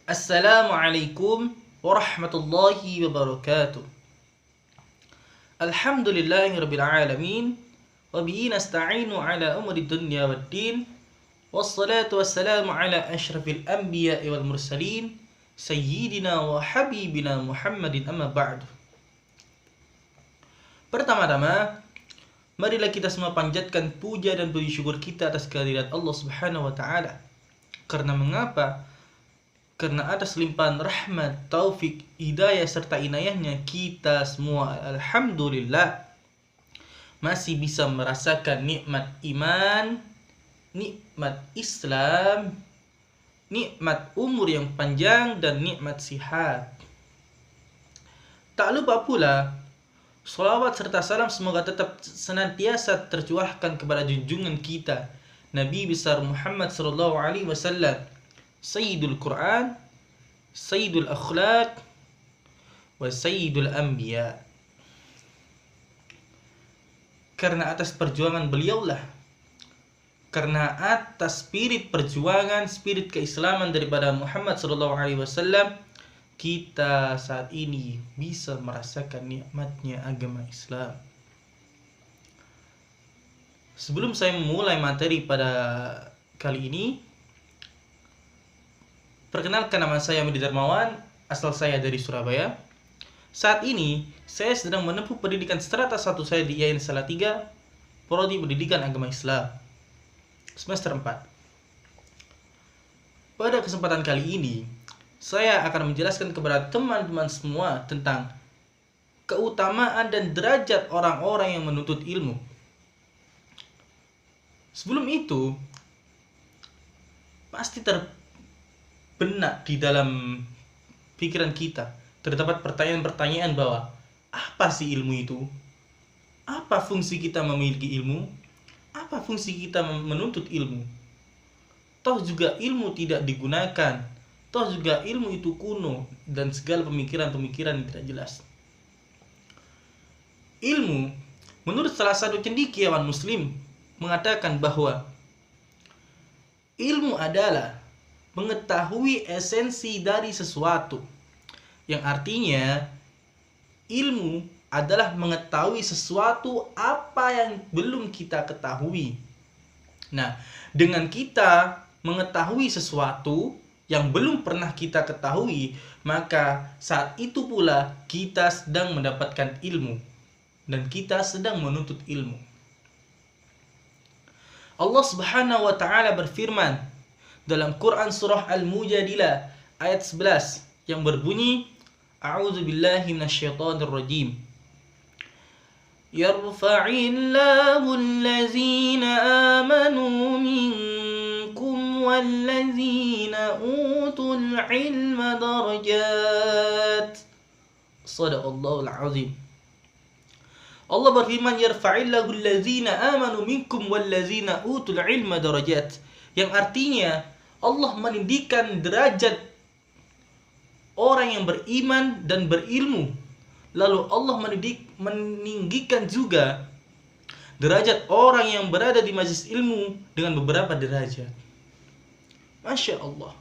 Assalamualaikum warahmatullahi wabarakatuh. Alhamdulillahirabbil alamin wa bihi nasta'inu ala umuri dunya waddin. Wassalatu wassalamu ala asyrafil anbiya'i wal mursalin sayyidina wa habibina Muhammadin amma ba'du. Pertama-tama, marilah kita semua panjatkan puja dan puji syukur kita atas kehadirat Allah Subhanahu wa taala. Karena mengapa? Karena atas limpahan rahmat, taufik, hidayah serta inayahnya kita semua alhamdulillah masih bisa merasakan nikmat iman, nikmat Islam, nikmat umur yang panjang dan nikmat sihat. Tak lupa pula sholawat serta salam semoga tetap senantiasa tercurahkan kepada junjungan kita Nabi besar Muhammad sallallahu alaihi wasallam, Sayyidul Quran, Sayyidul Akhlaq, wa Sayyidul Anbiya. Karena atas perjuangan beliaulah, karena atas spirit perjuangan, spirit keislaman daripada Muhammad sallallahu alaihi wasallam, kita saat ini bisa merasakan nikmatnya agama Islam. Sebelum saya memulai materi pada kali ini, perkenalkan, nama saya Medi Darmawan, asal saya dari Surabaya. Saat ini, saya sedang menempuh pendidikan strata 1 saya di IAIN Salatiga, Prodi Pendidikan Agama Islam, semester 4. Pada kesempatan kali ini, saya akan menjelaskan kepada teman-teman semua tentang keutamaan dan derajat orang-orang yang menuntut ilmu. Sebelum itu, pasti benak di dalam pikiran kita terdapat pertanyaan-pertanyaan bahwa apa sih ilmu itu? Apa fungsi kita memiliki ilmu? Apa fungsi kita menuntut ilmu? Toh juga ilmu tidak digunakan. Toh juga ilmu itu kuno dan segala pemikiran-pemikiran yang tidak jelas. Ilmu, menurut salah satu cendekiawan muslim, mengatakan bahwa ilmu adalah mengetahui esensi dari sesuatu, yang artinya ilmu adalah mengetahui sesuatu apa yang belum kita ketahui. Nah, dengan kita mengetahui sesuatu yang belum pernah kita ketahui, maka saat itu pula kita sedang mendapatkan ilmu dan kita sedang menuntut ilmu. Allah Subhanahu wa taala berfirman dalam Quran surah Al-Mujadilah ayat 11 yang berbunyi, A'udzubillahi minasyaitonirrajim. Yarfa'illahu allazina amanu minkum wallazina utul ilma darajat. Shadaqallahul azim. Allah berfirman, Yarfa'illahu allazina amanu minkum wallazina utul ilma darajat, yang artinya Allah meninggikan derajat orang yang beriman dan berilmu. Lalu Allah meninggikan juga derajat orang yang berada di majelis ilmu dengan beberapa derajat. Masya Allah.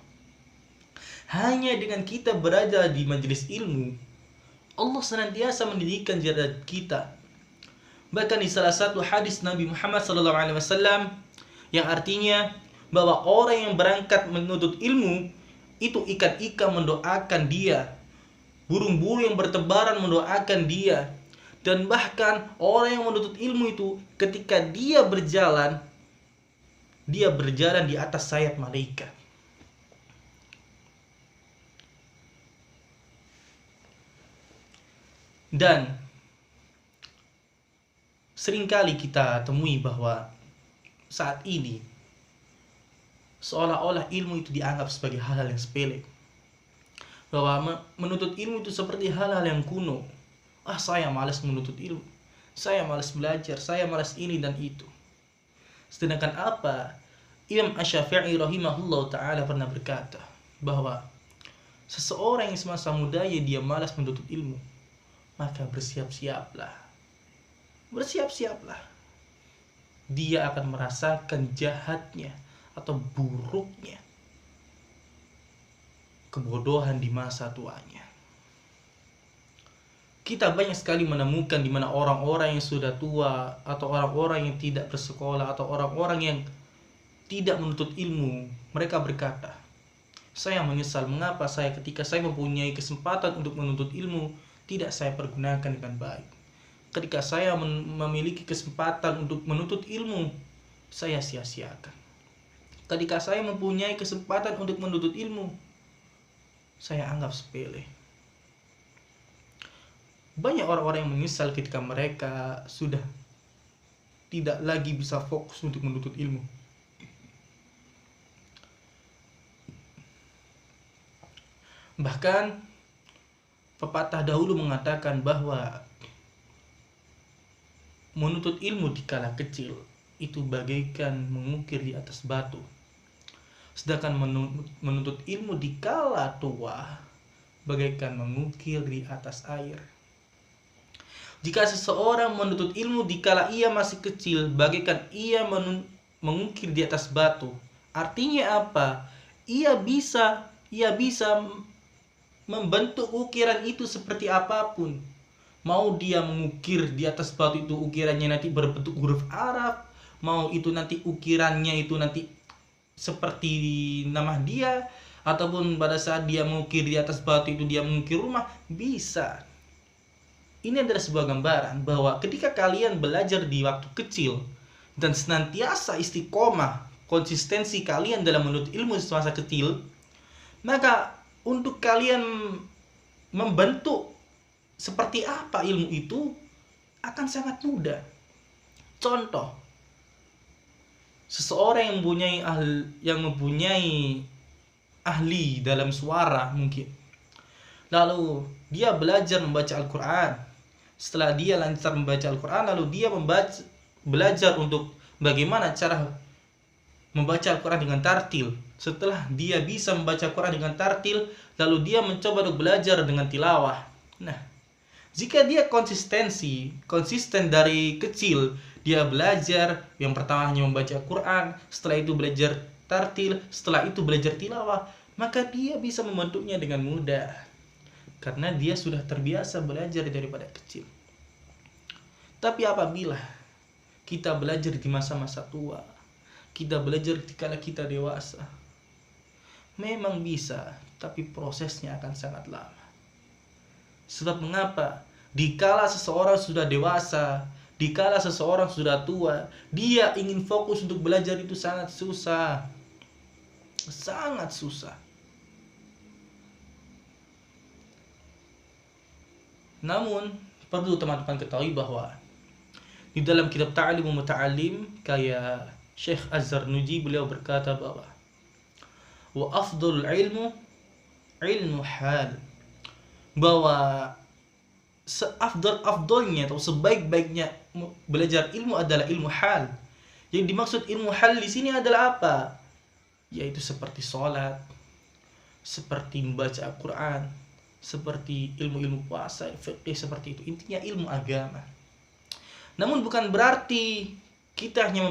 Hanya dengan kita berada di majelis ilmu, Allah senantiasa meninggikan derajat kita. Bahkan di salah satu hadis Nabi Muhammad SAW yang artinya bahwa orang yang berangkat menuntut ilmu itu ikan-ikan mendoakan dia, burung-burung yang bertebaran mendoakan dia, dan bahkan orang yang menuntut ilmu itu ketika dia berjalan di atas sayap malaikat. Dan seringkali kita temui bahwa saat ini seolah-olah ilmu itu dianggap sebagai hal-hal yang sepele, bahwa menuntut ilmu itu seperti hal-hal yang kuno. Saya malas menuntut ilmu, saya malas belajar, saya malas ini dan itu. Sedangkan apa? Imam Asy-Syafi'i rahimahullah ta'ala pernah berkata bahwa seseorang yang semasa mudanya dia malas menuntut ilmu, maka bersiap-siaplah. Dia akan merasakan jahatnya atau buruknya kebodohan di masa tuanya. Kita banyak sekali menemukan di mana orang-orang yang sudah tua, atau orang-orang yang tidak bersekolah, atau orang-orang yang tidak menuntut ilmu, mereka berkata, saya menyesal mengapa ketika saya mempunyai kesempatan untuk menuntut ilmu, tidak saya pergunakan dengan baik. Ketika saya memiliki kesempatan untuk menuntut ilmu, saya sia-siakan. Ketika saya mempunyai kesempatan untuk menuntut ilmu, saya anggap sepele. Banyak orang-orang yang menyesal ketika mereka sudah tidak lagi bisa fokus untuk menuntut ilmu. Bahkan pepatah dahulu mengatakan bahwa menuntut ilmu di kala kecil itu bagaikan mengukir di atas batu. Sedangkan menuntut ilmu di kala tua bagaikan mengukir di atas air. Jika seseorang menuntut ilmu di kala ia masih kecil, bagaikan ia mengukir di atas batu. Artinya apa? Ia bisa membentuk ukiran itu seperti apapun. Mau dia mengukir di atas batu itu ukirannya nanti berbentuk huruf Arab, mau itu nanti ukirannya itu nanti seperti nama dia, ataupun pada saat dia mengukir di atas batu itu dia mengukir rumah, bisa. Ini adalah sebuah gambaran bahwa ketika kalian belajar di waktu kecil dan senantiasa istiqomah, konsistensi kalian dalam menuntut ilmu semasa kecil, maka untuk kalian membentuk seperti apa ilmu itu akan sangat mudah. Contoh, seseorang yang mempunyai ahli dalam suara mungkin, lalu dia belajar membaca Al-Quran. Setelah dia lancar membaca Al-Quran, lalu dia belajar untuk bagaimana cara membaca Al-Quran dengan tartil. Setelah dia bisa membaca Al-Quran dengan tartil, lalu dia mencoba untuk belajar dengan tilawah. Nah, jika dia konsisten dari kecil, dia belajar yang pertama hanya membaca Al-Quran, setelah itu belajar tartil, setelah itu belajar tilawah, maka dia bisa membentuknya dengan mudah. Karena dia sudah terbiasa belajar daripada kecil. Tapi apabila kita belajar di masa-masa tua, kita belajar ketika kita dewasa, memang bisa, tapi prosesnya akan sangat lama. Sebab mengapa? Dikala seseorang sudah dewasa, dikala seseorang sudah tua, dia ingin fokus untuk belajar itu sangat susah. Sangat susah. Namun, perlu teman-teman ketahui bahwa di dalam kitab Ta'lim wa Muta'allim kayak Syekh Az-Zarnuji, beliau berkata bahwa wa afdhul ilmu hal, bahwa seafdal-afdalnya atau sebaik-baiknya belajar ilmu adalah ilmu hal. Yang dimaksud ilmu hal di sini adalah apa? Yaitu seperti sholat, seperti membaca Al-Quran, seperti ilmu-ilmu puasa, fiqih, seperti itu. Intinya ilmu agama. Namun bukan berarti kita hanya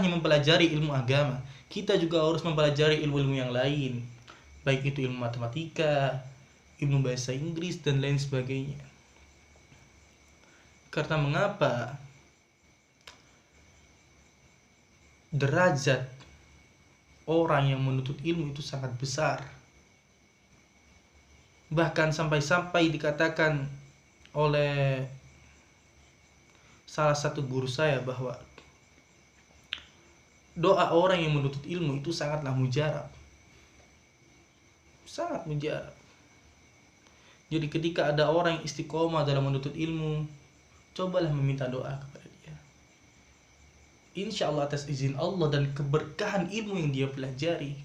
mempelajari ilmu agama. Kita juga harus mempelajari ilmu-ilmu yang lain. Baik itu ilmu matematika, ilmu bahasa Inggris, dan lain sebagainya. Karena mengapa? Derajat orang yang menuntut ilmu itu sangat besar. Bahkan sampai-sampai dikatakan oleh salah satu guru saya bahwa doa orang yang menuntut ilmu itu sangatlah mujarab. Sangat mujarab. Jadi ketika ada orang yang istiqomah dalam menuntut ilmu, cobalah meminta doa kepada dia. Insya Allah atas izin Allah dan keberkahan ilmu yang dia pelajari,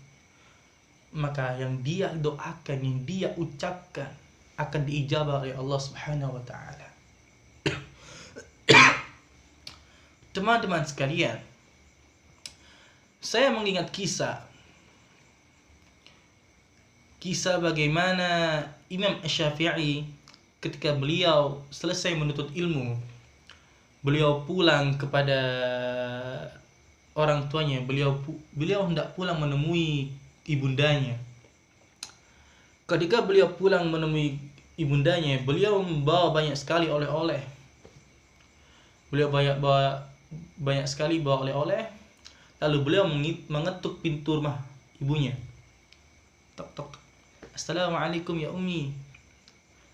maka yang dia doakan, yang dia ucapkan akan diijabah oleh Allah Subhanahu wa taala. Teman-teman sekalian, saya mengingat kisah bagaimana Imam Syafi'i ketika beliau selesai menuntut ilmu, beliau pulang kepada orang tuanya, beliau hendak pulang menemui ibundanya. Ketika beliau pulang menemui ibundanya, beliau membawa banyak sekali oleh-oleh. Beliau banyak sekali bawa oleh-oleh. Lalu beliau mengetuk pintu rumah ibunya. Tok tok tok. Assalamualaikum ya Ummi.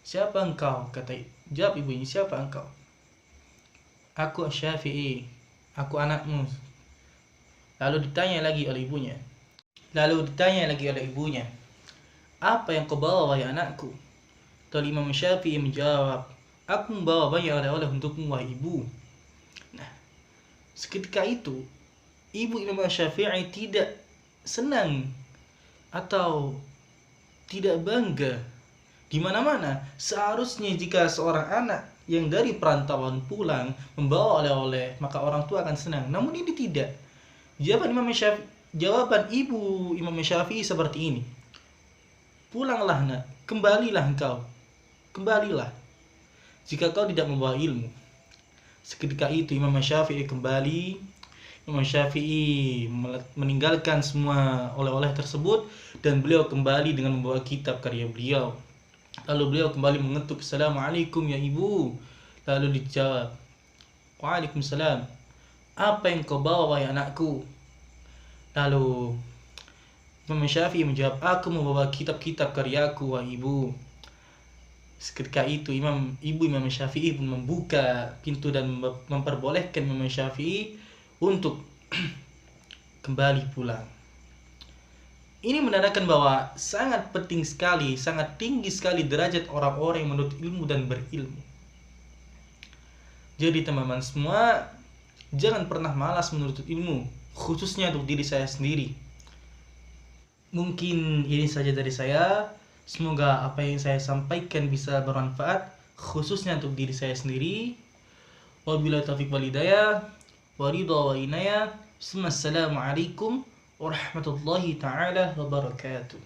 Siapa engkau? Jawab ibunya, siapa engkau? Aku Syafi'i. Aku anakmu. Lalu ditanya lagi oleh ibunya. Apa yang kau bawa wahai anakku? Lalu Imam Syafi'i menjawab, aku membawa banyak oleh-oleh untukmu wahai ibu. Nah, seketika itu ibu Imam Syafi'i tidak senang atau tidak bangga. Di mana-mana seharusnya jika seorang anak yang dari perantauan pulang membawa oleh-oleh, maka orang tua akan senang. Namun ini tidak. Jawaban ibu Imam Syafi'i seperti ini. Pulanglah nak, kembalilah engkau. Kembalilah. Jika kau tidak membawa ilmu. Seketika itu Imam Syafi'i kembali. Imam Syafi'i meninggalkan semua oleh-oleh tersebut dan beliau kembali dengan membawa kitab karya beliau. Lalu beliau kembali mengetuk, Assalamualaikum ya ibu. Lalu dijawab, Waalaikumsalam. Apa yang kau bawa wahai anakku? Lalu Imam Syafi'i menjawab, aku membawa kitab-kitab karyaku wahai ibu. Seketika itu ibu Imam Syafi'i pun membuka pintu dan memperbolehkan Imam Syafi'i untuk kembali pulang. Ini menandakan bahwa sangat penting sekali, sangat tinggi sekali derajat orang-orang yang menuntut ilmu dan berilmu. Jadi teman-teman semua, jangan pernah malas menuntut ilmu, khususnya untuk diri saya sendiri. Mungkin ini saja dari saya. Semoga apa yang saya sampaikan bisa bermanfaat, khususnya untuk diri saya sendiri. Wabillahi taufiq wal hidayah. Waridha wa inayah. Assalamualaikum warahmatullahi ta'ala wabarakatuh.